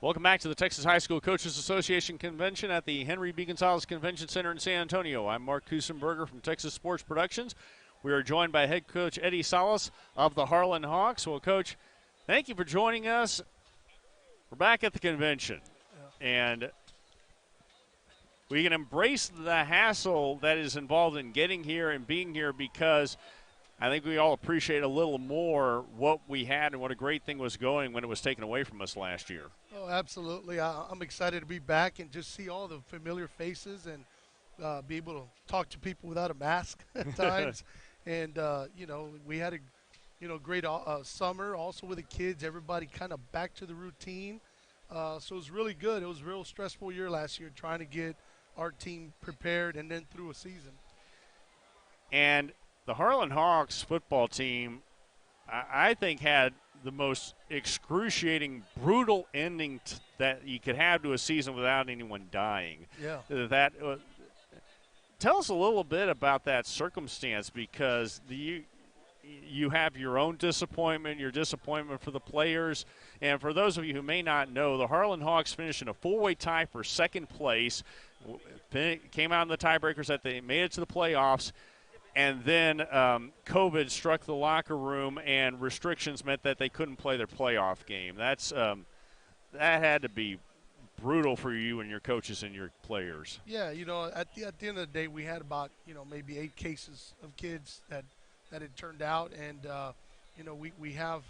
Welcome back to the Texas High School Coaches Association Convention at the Henry B. Gonzalez Convention Center in San Antonio. I'm Mark Kusenberger from Texas Sports Productions. We are joined by head coach Eddie Salas of the Harlan Hawks. Well, Coach, thank you for joining us. We're back at the convention, and we can embrace the hassle that is involved in getting here and being here because I think we all appreciate a little more what we had and what a great thing was going when it was taken away from us last year. Oh, absolutely. I'm excited to be back and just see all the familiar faces and be able to talk to people without a mask at times. And, we had a great summer also with the kids, everybody kind of back to the routine. So it was really good. It was a real stressful year last year trying to get our team prepared and then through a season. And the Harlan Hawks football team, I think, had the most excruciating, brutal ending that you could have to a season without anyone dying. Yeah. Tell us a little bit about that circumstance, because you have your own disappointment, your disappointment for the players. And for those of you who may not know, the Harlan Hawks finished in a four-way tie for second place, came out in the tiebreakers that they made it to the playoffs. And then COVID struck the locker room, and restrictions meant that they couldn't play their playoff game. That had to be brutal for you and your coaches and your players. Yeah, at the end of the day, we had about, maybe 8 cases of kids that had turned out. And, we have,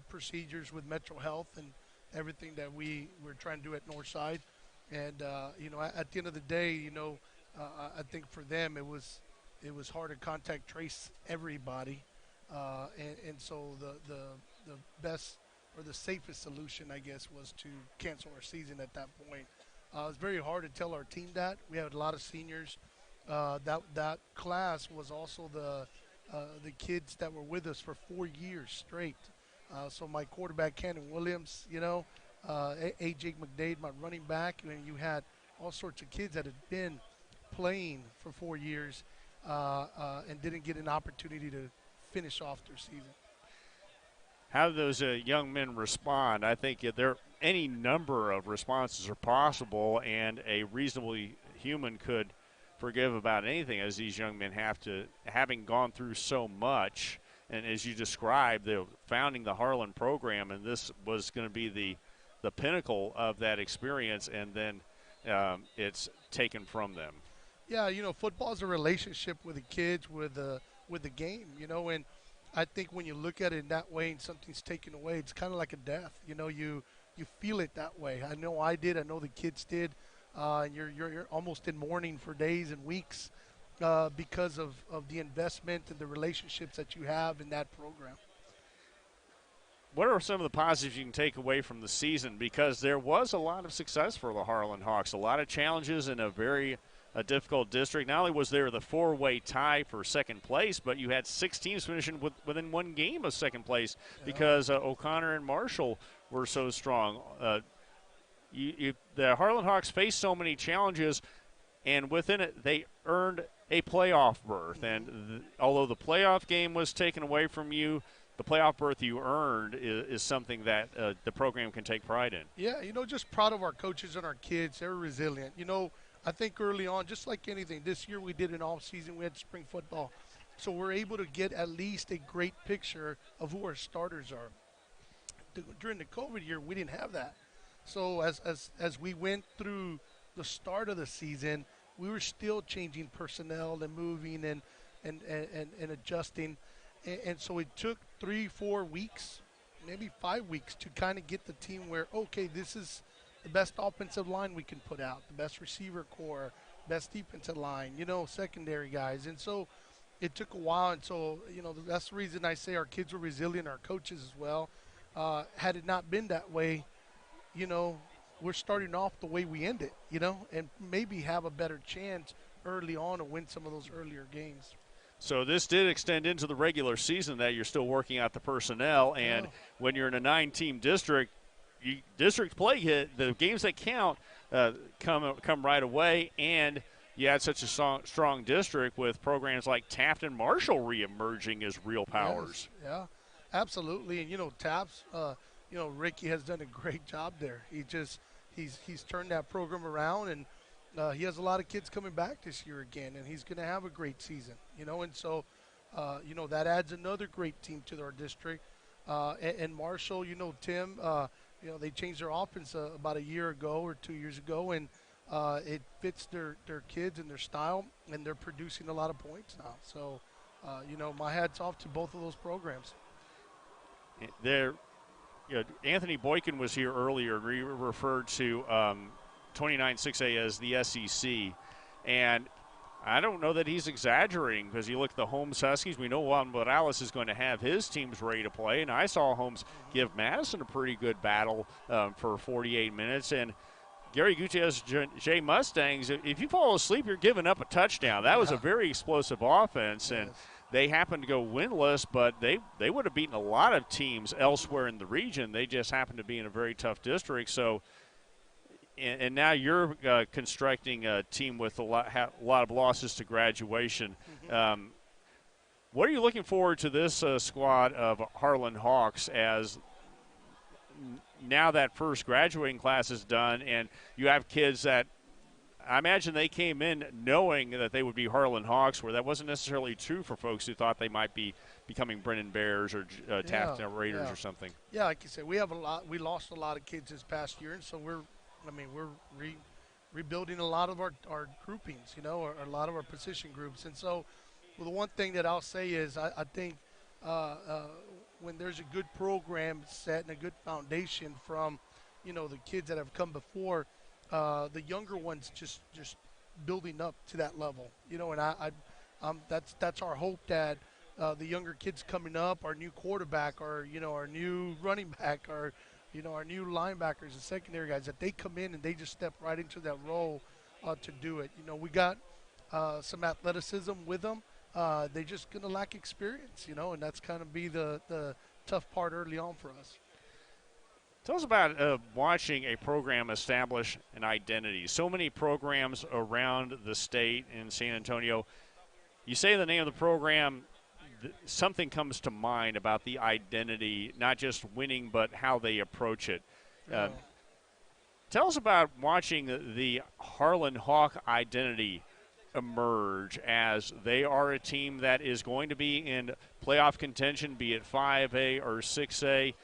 procedures with Metro Health and everything that we're trying to do at Northside. And, at the end of the day, I think for them it was hard to contact trace everybody, and so the best or the safest solution, I guess, was to cancel our season at that point. It's very hard to tell our team that. We had a lot of seniors. That class was also the kids that were with us for 4 years straight. So my quarterback, Cannon Williams, A.J. McDade, my running back, and you had all sorts of kids that had been playing for 4 years and didn't get an opportunity to finish off their season. How do those young men respond? I think any number of responses are possible, and a reasonably human could forgive about anything, as these young men having gone through so much. And as you described, they're founding the Harlan program, and this was going to be the pinnacle of that experience, and then it's taken from them. Yeah, football is a relationship with the kids, with the game, and I think when you look at it in that way and something's taken away, it's kind of like a death. You feel it that way. I know I did. I know the kids did. And you're almost in mourning for days and weeks because of the investment and the relationships that you have in that program. What are some of the positives you can take away from the season? Because there was a lot of success for the Harlan Hawks, a lot of challenges in a very difficult district. Not only was there the four-way tie for second place, but you had 6 teams finishing within one game of second place because O'Connor and Marshall were so strong. The Harlan Hawks faced so many challenges, and within it they earned a playoff berth. And although the playoff game was taken away from you, the playoff berth you earned is something that the program can take pride in. Yeah, just proud of our coaches and our kids. They're resilient. I think early on, just like anything, this year we did an off-season. We had spring football. So we're able to get at least a great picture of who our starters are. During the COVID year, we didn't have that. So as we went through the start of the season, we were still changing personnel and moving and adjusting. And so it took 3-4 weeks, maybe 5 weeks to kind of get the team where, okay, this is the best offensive line we can put out, the best receiver core, best defensive line, secondary guys. And so it took a while. And so, that's the reason I say our kids were resilient, our coaches as well. Had it not been that way, we're starting off the way we ended, and maybe have a better chance early on to win some of those earlier games. So this did extend into the regular season that you're still working out the personnel. And when you're in a 9-team district, district play, the games that count come right away, and you had such a strong district with programs like Taft and Marshall reemerging as real powers. Yes, yeah, absolutely. And Taft's Ricky has done a great job there. He's turned that program around, and he has a lot of kids coming back this year again, and he's going to have a great season. And so that adds another great team to our district. And Marshall, Tim, they changed their offense about a year ago or 2 years ago, and it fits their kids and their style, and they're producing a lot of points now. So, my hat's off to both of those programs. There, Anthony Boykin was here earlier. We referred to 29-6A as the SEC, and I don't know that he's exaggerating, because you look at the Holmes Huskies. We know Juan Morales is going to have his teams ready to play, and I saw Holmes give Madison a pretty good battle for 48 minutes. And Gary Gutierrez, Jay Mustangs, if you fall asleep, you're giving up a touchdown. That was a very explosive offense, and they happened to go winless, but they would have beaten a lot of teams elsewhere in the region. They just happened to be in a very tough district. So. And now you're constructing a team with a lot of losses to graduation. What are you looking forward to this squad of Harlan Hawks, as now that first graduating class is done, and you have kids that I imagine they came in knowing that they would be Harlan Hawks, where that wasn't necessarily true for folks who thought they might be becoming Brennan Bears or Taft Raiders or something. Yeah, like you said, we lost a lot of kids this past year, and so we're rebuilding a lot of our groupings, or a lot of our position groups. And so, the one thing that I'll say is I think when there's a good program set and a good foundation from, the kids that have come before, the younger ones just building up to that level, and that's our hope, that the younger kids coming up, our new quarterback, our new running back, our new linebackers and secondary guys, that they come in and they just step right into that role to do it. We got some athleticism with them. They're just going to lack experience, and that's kind of be the tough part early on for us. Tell us about watching a program establish an identity. So many programs around the state in San Antonio. You say the name of the program, something comes to mind about the identity, not just winning, but how they approach it. Tell us about watching the Harlan Hawk identity emerge, as they are a team that is going to be in playoff contention, be it 5A or 6A.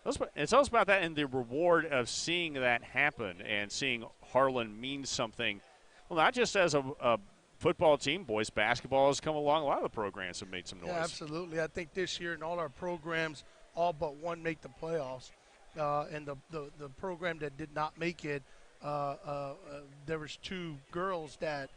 Tell us about that and the reward of seeing that happen and seeing Harlan mean something, well, not just as a football team. Boys basketball has come along. A lot of the programs have made some noise. Yeah, absolutely. I think this year in all our programs, all but one make the playoffs. And the program that did not make it, there was two girls that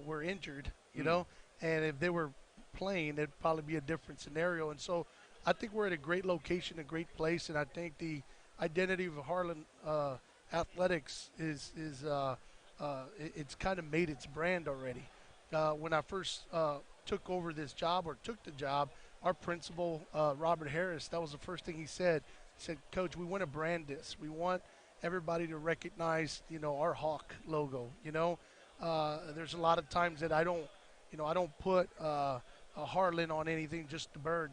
were injured, and if they were playing, it'd probably be a different scenario. And so I think we're at a great location, a great place, and I think the identity of Harlan athletics is it's kind of made its brand already. When I first took the job, our principal, Robert Harris, that was the first thing he said. He said, "Coach, we want to brand this. We want everybody to recognize, our Hawk logo. There's a lot of times that I don't put a Harlan on anything, just the bird,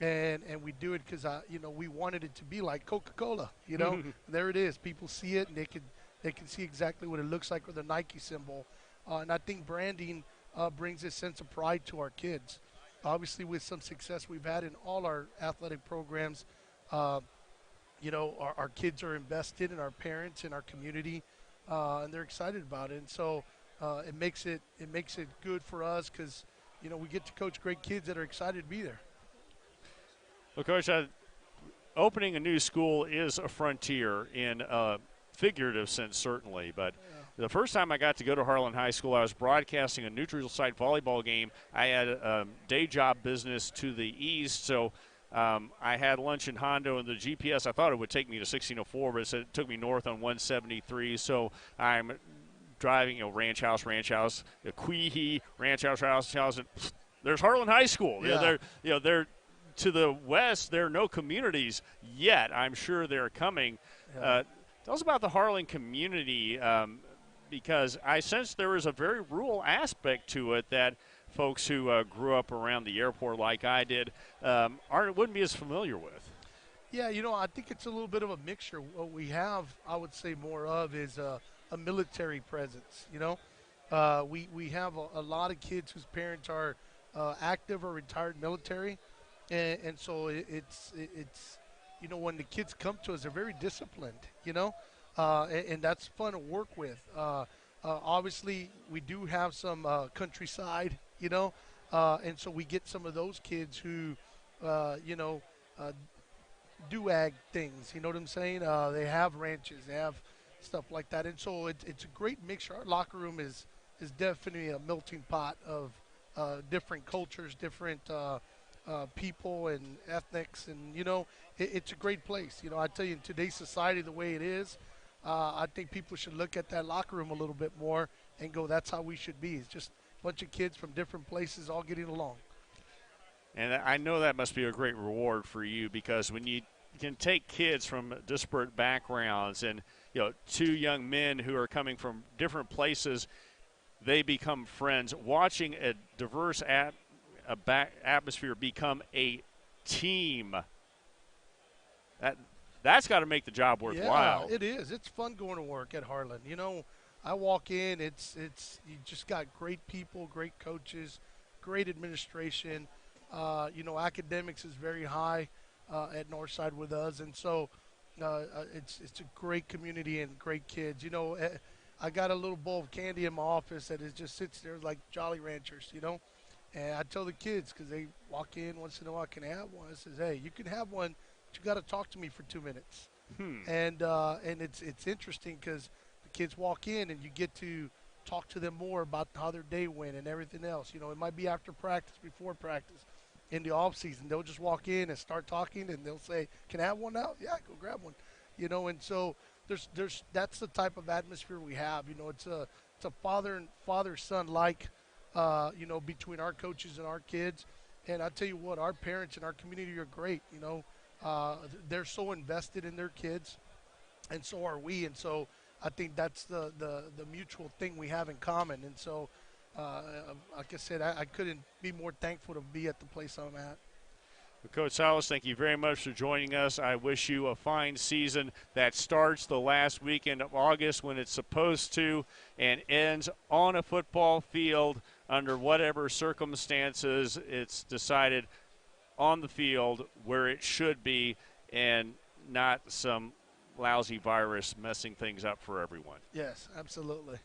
And we do it because we wanted it to be like Coca-Cola, There it is. People see it and they can see exactly what it looks like with the Nike symbol. And I think branding brings a sense of pride to our kids. Obviously, with some success we've had in all our athletic programs, our kids are invested in our parents and our community, and they're excited about it. And so it makes it good for us because, we get to coach great kids that are excited to be there. Well, Coach, opening a new school is a frontier in a figurative sense, certainly. But the first time I got to go to Harlan High School, I was broadcasting a neutral site volleyball game. I had a day job business to the east, so I had lunch in Hondo, and the GPS, I thought it would take me to 1604, but it took me north on 173. So I'm driving, Ranch House, Queehee, Ranch House, and there's Harlan High School. Yeah. They're to the west. There are no communities yet. I'm sure they're coming. Yeah. Tell us about the Harlan community, because I sense there is a very rural aspect to it that folks who grew up around the airport like I did wouldn't be as familiar with. Yeah, I think it's a little bit of a mixture. What we have, I would say, more of is a military presence. We have a lot of kids whose parents are active or retired military, and so it's when the kids come to us, they're very disciplined. And that's fun to work with. Obviously, we do have some countryside. And so we get some of those kids who, uh, do ag things. You know what I'm saying? They have ranches, they have stuff like that, and so it's a great mixture. Our locker room is definitely a melting pot of different cultures, different people and ethnics, and it's a great place. I tell you, in today's society, the way it is, I think people should look at that locker room a little bit more and go, "That's how we should be." It's just a bunch of kids from different places all getting along. And I know that must be a great reward for you, because when you can take kids from disparate backgrounds and two young men who are coming from different places, they become friends. Watching a diverse atmosphere become a team, that's got to make the job worthwhile. Yeah, it is. It's fun going to work at Harlan. I walk in. It's you just got great people, great coaches, great administration. Academics is very high at Northside with us, and so it's a great community and great kids. I got a little bowl of candy in my office that is just sits there like Jolly Ranchers. And I tell the kids, because they walk in once in a while, "Can I have one?" I says, "Hey, you can have one, but you got to talk to me for 2 minutes." And it's interesting because the kids walk in and you get to talk to them more about how their day went and everything else. It might be after practice, before practice, in the off season. They'll just walk in and start talking, and they'll say, "Can I have one now?" "Yeah, go grab one." And so there's that's the type of atmosphere we have. It's a father son like between our coaches and our kids. And I tell you what, our parents and our community are great. They're so invested in their kids, and so are we. And so I think that's the mutual thing we have in common. And so, like I said, I couldn't be more thankful to be at the place I'm at. Well, Coach Salas, thank you very much for joining us. I wish you a fine season that starts the last weekend of August when it's supposed to, and ends on a football field under whatever circumstances it's decided, on the field where it should be, and not some lousy virus messing things up for everyone. Yes, absolutely.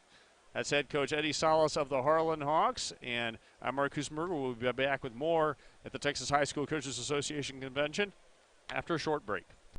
That's head coach Eddie Salas of the Harlan Hawks, and I'm Mark Kusmerger. We'll be back with more at the Texas High School Coaches Association Convention after a short break.